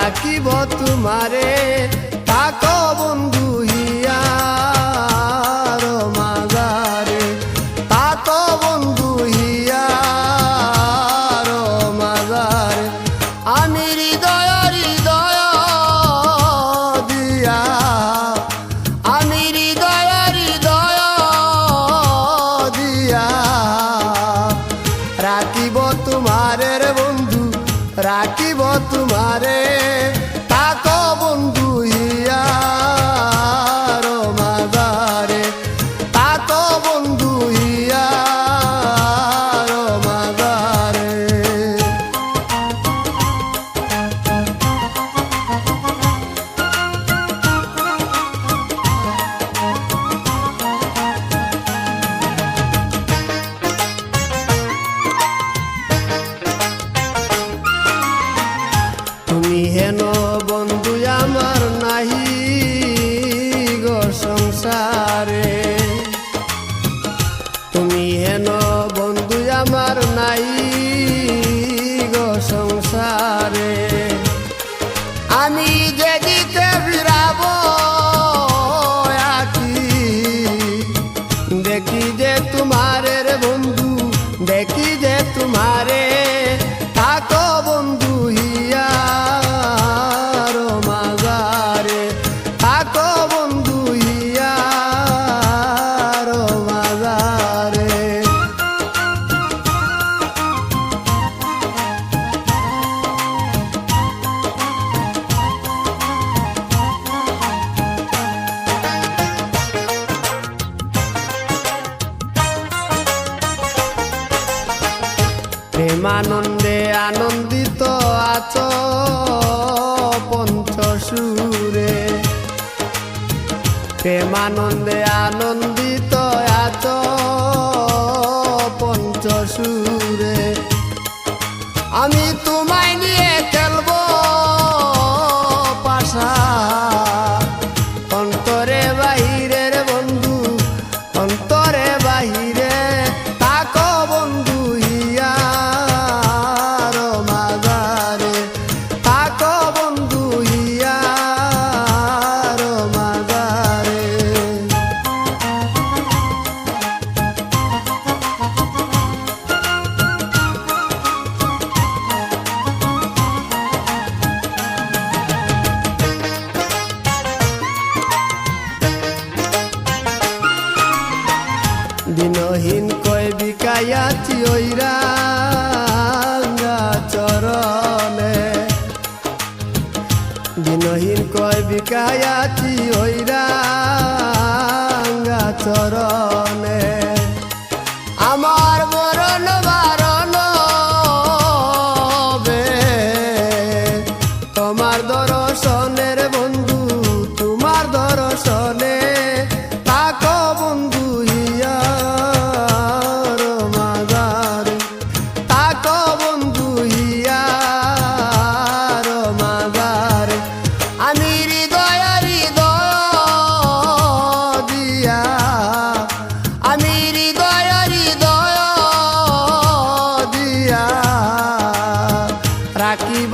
রাখিব তোমারে থাকো বন্ধু হিয়ার মাজারে থাকো বন্ধু হিয়ার মাজারে আমি হৃদয় হৃদয় দিয়া আমি হৃদয় হৃদয় দিয়া রাখিব তোমারে রে বন্ধু রাখিব তোমারে থাকো বন্ধু হিয়ার মাজারে থাকো বন্ধু হিয়ার মাজারে তুমি হেন বন্ধু আমার নাহি গো সংসারে তুমি হেন বন্ধু আমার নাই গো সংসারে আমি যে দিতে ফিরাব আকি দেখি যে তোমারে রে বন্ধু দেখি যে তোমারে থাকো বন্ধু হিয়ার মাজারে থাকো বন্ধু হিয়ার মাজারে প্রেমানন্দে আনন্দিত আছো পঞ্চসুরে প্রেমানন্দে আনন্দিত আছো পঞ্চসুরে আমি তোমায় নিয়ে খেলবো পাশা অন্তরে বাহিরে রে বন্ধু অন্তরে বাহিরে থাকো বন্ধু হিয়ার মাজারে থাকো বন্ধু হিয়ার মাজারে দিনহীন কয় বিকায়াছি ওই রাঙ্গা চরণে দিনহীন কয় বিকায়াছি ওই রাঙ্গা চরণে আমার মরণ বারণ বে তোমার দর্শনের বন্ধু তোমার দর্শনে থাকো বন্ধু হিয়ার মাজারে থাকো বন্ধু হিয়ার মাজারে আমি হৃদয় হৃদয় দিয়া আমি হৃদয় হৃদয় দিয়া রাখিব